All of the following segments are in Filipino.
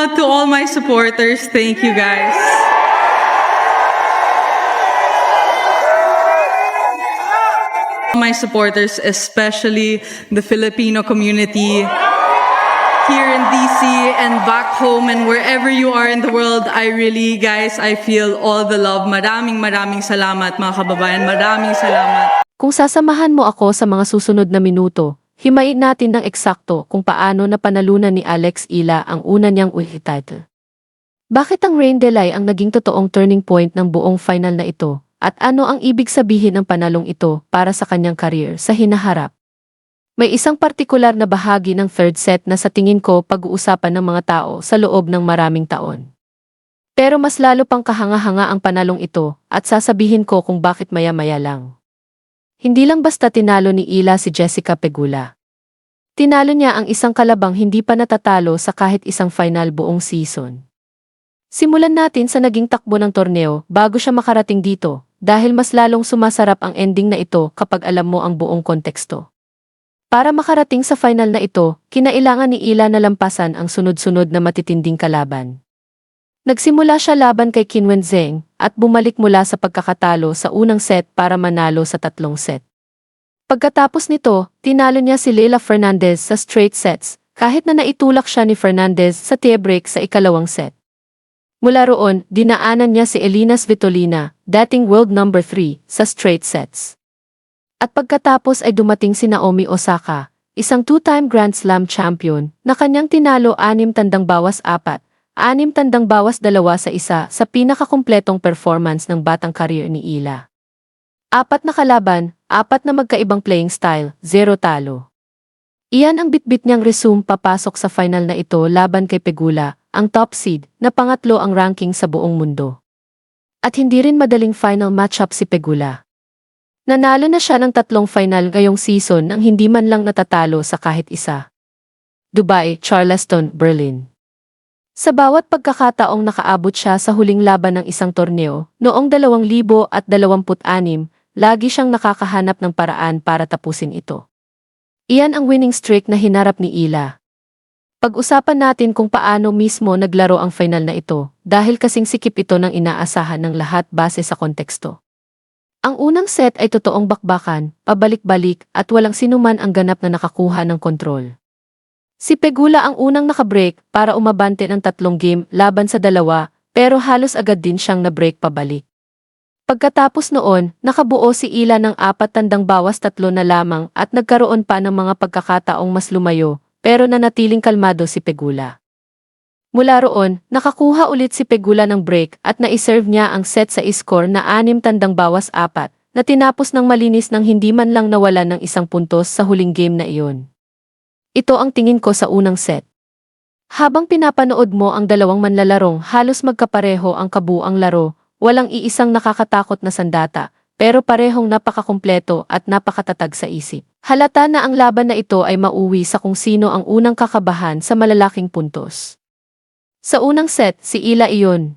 out to all my supporters. Thank you, guys. My supporters, especially the Filipino community here in DC and back home and wherever you are in the world. I really, guys, I feel all the love. Maraming salamat, mga kababayan. Maraming salamat. Kung sasamahan mo ako sa mga susunod na minuto, himayin natin ng eksakto kung paano napanalunan ni Alex Ila ang una niyang UFC title. Bakit ang Rain Delay ang naging totoong turning point ng buong final na ito? At ano ang ibig sabihin ng panalong ito para sa kanyang career sa hinaharap? May isang partikular na bahagi ng third set na sa tingin ko pag-uusapan ng mga tao sa loob ng maraming taon. Pero mas lalo pang kahanga-hanga ang panalong ito at sasabihin ko kung bakit maya-maya lang. Hindi lang basta tinalo ni Ila si Jessica Pegula. Tinalo niya ang isang kalabang hindi pa natatalo sa kahit isang final buong season. Simulan natin sa naging takbo ng torneo bago siya makarating dito, dahil mas lalong sumasarap ang ending na ito kapag alam mo ang buong konteksto. Para makarating sa final na ito, kinailangan ni Ila na lampasan ang sunod-sunod na matitinding kalaban. Nagsimula siya laban kay Qinwen Zheng at bumalik mula sa pagkakatalo sa unang set para manalo sa tatlong set. Pagkatapos nito, tinalo niya si Leylah Fernandez sa straight sets, kahit na naitulak siya ni Fernandez sa tiebreak sa ikalawang set. Mula roon, dinaanan niya si Elina Svitolina, dating world number 3, sa straight sets. At pagkatapos ay dumating si Naomi Osaka, isang two-time Grand Slam champion, na kanyang tinalo 6 tandang bawas 4, 6 tandang bawas 2 sa isa sa pinakakumpletong performance ng batang career ni Ila. 4 na kalaban, 4 na magkaibang playing style, 0 talo. Iyan ang bitbit niyang resume papasok sa final na ito laban kay Pegula, ang top seed, na pangatlo ang ranking sa buong mundo. At hindi rin madaling final matchup si Pegula. Nanalo na siya ng 3 final ngayong season nang hindi man lang natatalo sa kahit isa. Dubai, Charleston, Berlin. Sa bawat pagkakataong nakaabot siya sa huling laban ng isang torneo, noong 2026, lagi siyang nakakahanap ng paraan para tapusin ito. Iyan ang winning streak na hinarap ni Ila. Pag-usapan natin kung paano mismo naglaro ang final na ito, dahil kasing sikip ito ng inaasahan ng lahat base sa konteksto. Ang unang set ay totoong bakbakan, pabalik-balik at walang sinuman ang ganap na nakakuha ng kontrol. Si Pegula ang unang nakabreak para umabante ng 3 game laban sa 2, pero halos agad din siyang na-break pabalik. Pagkatapos noon, nakabuo si Ila ng 4 tandang bawas 3 na lamang at nagkaroon pa ng mga pagkakataong mas lumayo, pero nanatiling kalmado si Pegula. Mula roon, nakakuha ulit si Pegula ng break at naiserve niya ang set sa score na 6 tandang bawas 4, na tinapos ng malinis nang hindi man lang nawalan ng isang puntos sa huling game na iyon. Ito ang tingin ko sa unang set. Habang pinapanood mo ang dalawang manlalarong halos magkapareho ang kabuang laro, walang iisang nakakatakot na sandata, pero parehong napakakumpleto at napakatatag sa isip. Halata na ang laban na ito ay mauwi sa kung sino ang unang kakabahan sa malalaking puntos. Sa unang set, si Ila iyon.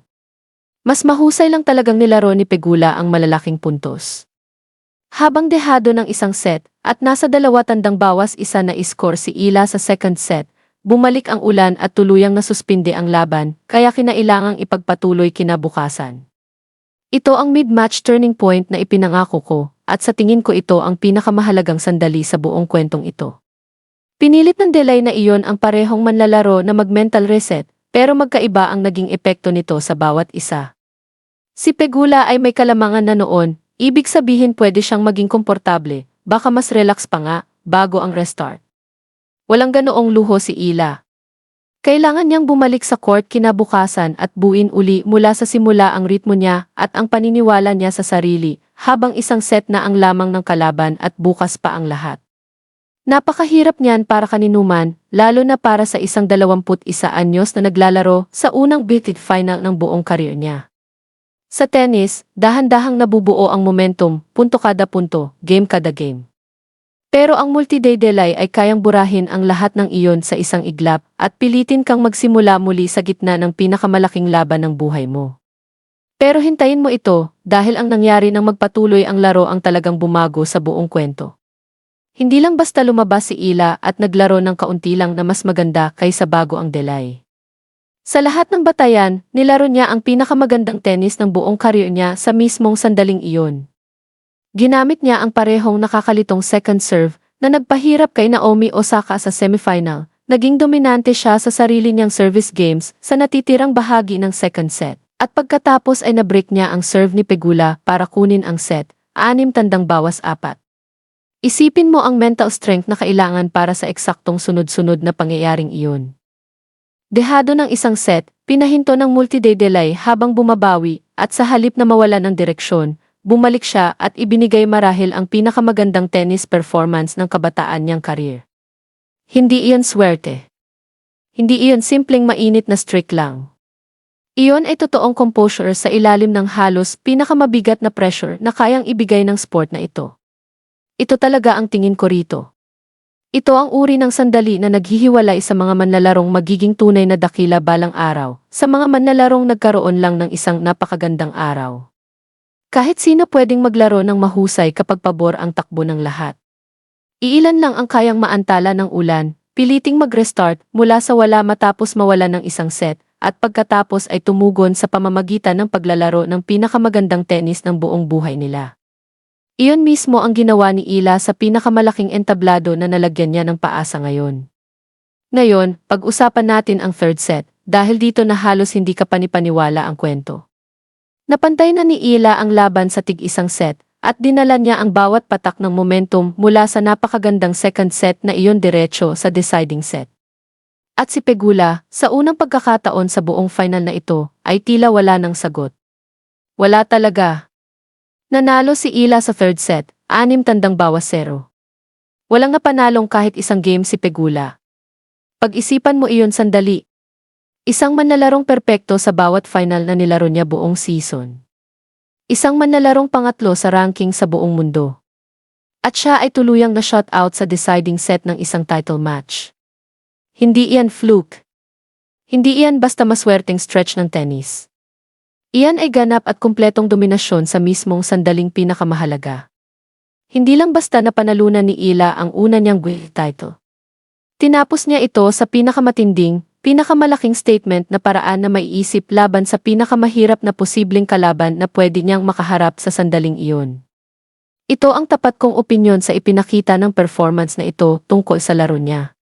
Mas mahusay lang talagang nilaro ni Pegula ang malalaking puntos. Habang dehado ng isang set, at nasa 2 tandang bawas 1 na score si Ila sa second set, bumalik ang ulan at tuluyang nasuspinde ang laban, kaya kinailangang ipagpatuloy kinabukasan. Ito ang mid-match turning point na ipinangako ko, at sa tingin ko ito ang pinakamahalagang sandali sa buong kwentong ito. Pinilit ng delay na iyon ang parehong manlalaro na mag-mental reset, pero magkaiba ang naging epekto nito sa bawat isa. Si Pegula ay may kalamangan na noon, ibig sabihin pwede siyang maging komportable, baka mas relax pa nga, bago ang restart. Walang ganoong luho si Ila. Kailangan niyang bumalik sa court kinabukasan at buuin uli mula sa simula ang ritmo niya at ang paniniwala niya sa sarili, habang isang set na ang lamang ng kalaban at bukas pa ang lahat. Napakahirap niyan para kaninuman, lalo na para sa isang 21 anyos na naglalaro sa unang big final ng buong career niya. Sa tennis, dahan-dahang nabubuo ang momentum, punto kada punto, game kada game. Pero ang multi-day delay ay kayang burahin ang lahat ng iyon sa isang iglap at pilitin kang magsimula muli sa gitna ng pinakamalaking laban ng buhay mo. Pero hintayin mo ito, dahil ang nangyari nang magpatuloy ang laro ang talagang bumago sa buong kwento. Hindi lang basta lumabas si Ila at naglaro ng kaunti lang na mas maganda kaysa bago ang delay. Sa lahat ng batayan, nilaro niya ang pinakamagandang tennis ng buong career niya sa mismong sandaling iyon. Ginamit niya ang parehong nakakalitong second serve na nagpahirap kay Naomi Osaka sa semifinal. Naging dominante siya sa sarili niyang service games sa natitirang bahagi ng second set. At pagkatapos ay nabreak niya ang serve ni Pegula para kunin ang set, 6-4. Isipin mo ang mental strength na kailangan para sa eksaktong sunod-sunod na pangyayaring iyon. Dehado ng isang set, pinahinto ng multi-day delay habang bumabawi at sa halip na mawala ng direksyon, bumalik siya at ibinigay marahil ang pinakamagandang tennis performance ng kabataan niyang career. Hindi iyon swerte. Hindi iyon simpleng mainit na streak lang. Iyon ay totoong composure sa ilalim ng halos pinakamabigat na pressure na kayang ibigay ng sport na ito. Ito talaga ang tingin ko rito. Ito ang uri ng sandali na naghihiwalay sa mga manlalarong magiging tunay na dakila balang araw, sa mga manlalarong nagkaroon lang ng isang napakagandang araw. Kahit sino pwedeng maglaro ng mahusay kapag pabor ang takbo ng lahat. Iilan lang ang kayang maantala ng ulan, piliting mag-restart mula sa wala matapos mawala ng isang set, at pagkatapos ay tumugon sa pamamagitan ng paglalaro ng pinakamagandang tennis ng buong buhay nila. Iyon mismo ang ginawa ni Ila sa pinakamalaking entablado na nalagyan niya ng paasa ngayon. Ngayon, pag-usapan natin ang third set, dahil dito na halos hindi ka panipaniwala ang kwento. Napantay na ni Ila ang laban sa tig-isang set, at dinala niya ang bawat patak ng momentum mula sa napakagandang second set na iyon diretso sa deciding set. At si Pegula, sa unang pagkakataon sa buong final na ito, ay tila wala ng sagot. Wala talaga. Nanalo si Ila sa third set, 6-0. Walang napanalong kahit isang game si Pegula. Pag-isipan mo iyon sandali. Isang manlalarong perpekto sa bawat final na nilaro niya buong season. Isang manlalarong pangatlo sa ranking sa buong mundo. At siya ay tuluyang na-shut out sa deciding set ng isang title match. Hindi iyan fluke. Hindi iyan basta maswerteng stretch ng tennis. Iyan ay ganap at kumpletong dominasyon sa mismong sandaling pinakamahalaga. Hindi lang basta na panalunan ni Ila ang una niyang world title. Tinapos niya ito sa pinakamatinding, pinakamalaking statement na paraan na maiisip laban sa pinakamahirap na posibleng kalaban na pwede niyang makaharap sa sandaling iyon. Ito ang tapat kong opinyon sa ipinakita ng performance na ito tungkol sa laro niya.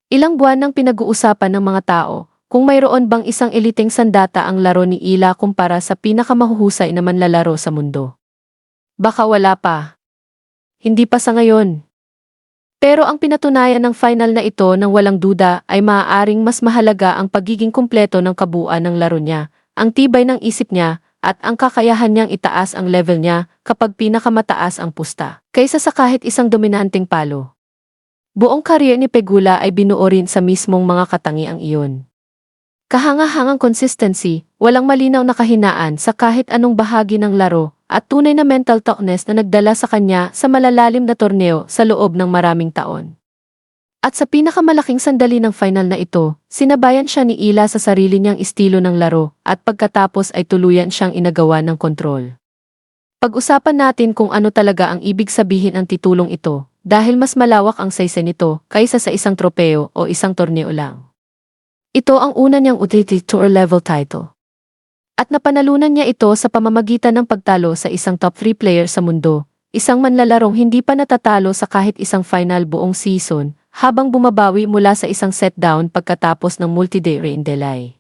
Ilang buwan nang pinag-uusapan ng mga tao kung mayroon bang isang eliteng sandata ang laro ni Ila kumpara sa pinakamahuhusay na manlalaro sa mundo. Baka wala pa. Hindi pa sa ngayon. Pero ang pinatunayan ng final na ito ng walang duda ay maaaring mas mahalaga ang pagiging kumpleto ng kabuuan ng laro niya, ang tibay ng isip niya, at ang kakayahan niyang itaas ang level niya kapag pinakamataas ang pusta, kaysa sa kahit isang dominanteng palo. Buong karyer ni Pegula ay binuo rin sa mismong mga katangiang iyon. Kahanga-hangang consistency, walang malinaw na kahinaan sa kahit anong bahagi ng laro, at tunay na mental toughness na nagdala sa kanya sa malalalim na torneo sa loob ng maraming taon. At sa pinakamalaking sandali ng final na ito, sinabayan siya ni Ila sa sarili niyang estilo ng laro, at pagkatapos ay tuluyan siyang inagawa ng kontrol. Pag-usapan natin kung ano talaga ang ibig sabihin ng titulong ito, dahil mas malawak ang saysay nito kaysa sa isang tropeo o isang torneo lang. Ito ang una niyang UTT Tour level title. At napanalunan niya ito sa pamamagitan ng pagtalo sa isang top 3 player sa mundo, isang manlalarong hindi pa natatalo sa kahit isang final buong season, habang bumabawi mula sa isang set down pagkatapos ng multi-day rain delay.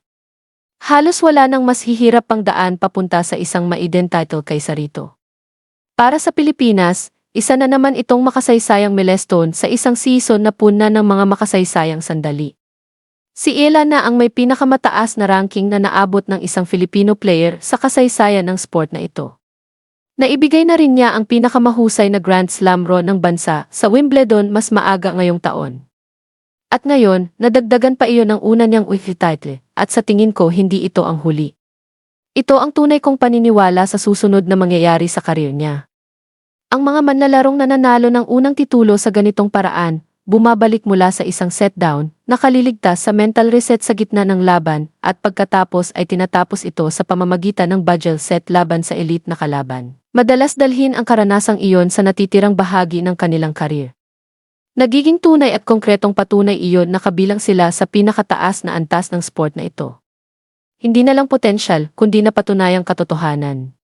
Halos wala nang mas hihirap pang daan papunta sa isang maiden title kaysa rito. Para sa Pilipinas, isa na naman itong makasaysayang milestone sa isang season na puna ng mga makasaysayang sandali. Si Ila na ang may pinakamataas na ranking na naabot ng isang Filipino player sa kasaysayan ng sport na ito. Naibigay na rin niya ang pinakamahusay na Grand Slam run ng bansa sa Wimbledon mas maaga ngayong taon. At ngayon, nadagdagan pa iyon ng una niyang UTT title, at sa tingin ko hindi ito ang huli. Ito ang tunay kong paniniwala sa susunod na mangyayari sa karir niya. Ang mga manlalarong nananalo ng unang titulo sa ganitong paraan, bumabalik mula sa isang set down, nakaliligtas sa mental reset sa gitna ng laban, at pagkatapos ay tinatapos ito sa pamamagitan ng budget set laban sa elite na kalaban. Madalas dalhin ang karanasang iyon sa natitirang bahagi ng kanilang karir. Nagiging tunay at konkretong patunay iyon na kabilang sila sa pinakataas na antas ng sport na ito. hindi na lang potensyal kundi napatunayang katotohanan.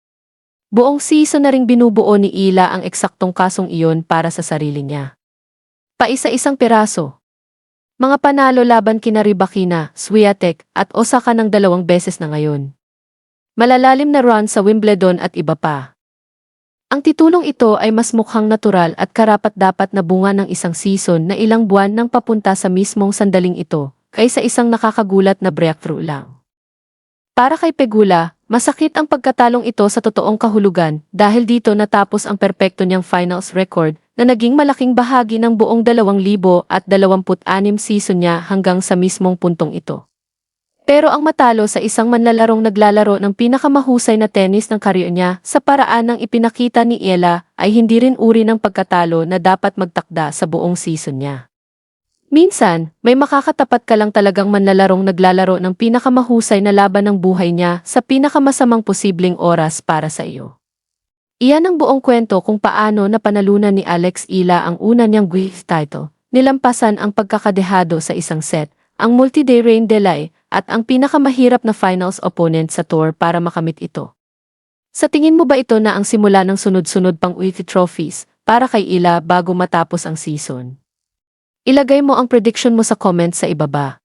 Buong season na ring binubuo ni Ila ang eksaktong kasong iyon para sa sarili niya. Paisa-isang piraso. Mga panalo laban kina Rybakina, Swiatek at Osaka ng 2 beses na ngayon. Malalalim na run sa Wimbledon at iba pa. Ang titulong ito ay mas mukhang natural at karapat-dapat na bunga ng isang season na ilang buwan nang papunta sa mismong sandaling ito, kaysa isang nakakagulat na breakthrough lang. Para kay Pegula, masakit ang pagkatalong ito sa totoong kahulugan dahil dito natapos ang perpekto niyang finals record na naging malaking bahagi ng buong 2026 season niya hanggang sa mismong puntong ito. Pero ang matalo sa isang manlalarong naglalaro ng pinakamahusay na tennis ng karyer niya sa paraan ng ipinakita ni Ila ay hindi rin uri ng pagkatalo na dapat magtakda sa buong season niya. Minsan, may makakatapat ka lang talagang manlalarong naglalaro ng pinakamahusay na laban ng buhay niya sa pinakamasamang posibleng oras para sa iyo. Iyan ang buong kwento kung paano napanalunan ni Alex Ila ang una niyang Guiz title, nilampasan ang pagkakadehado sa isang set, ang multi-day rain delay, at ang pinakamahirap na finals opponent sa tour para makamit ito. Sa tingin mo ba ito na ang simula ng sunod-sunod pang WTA trophies para kay Ila bago matapos ang season? Ilagay mo ang prediction mo sa comment sa ibaba.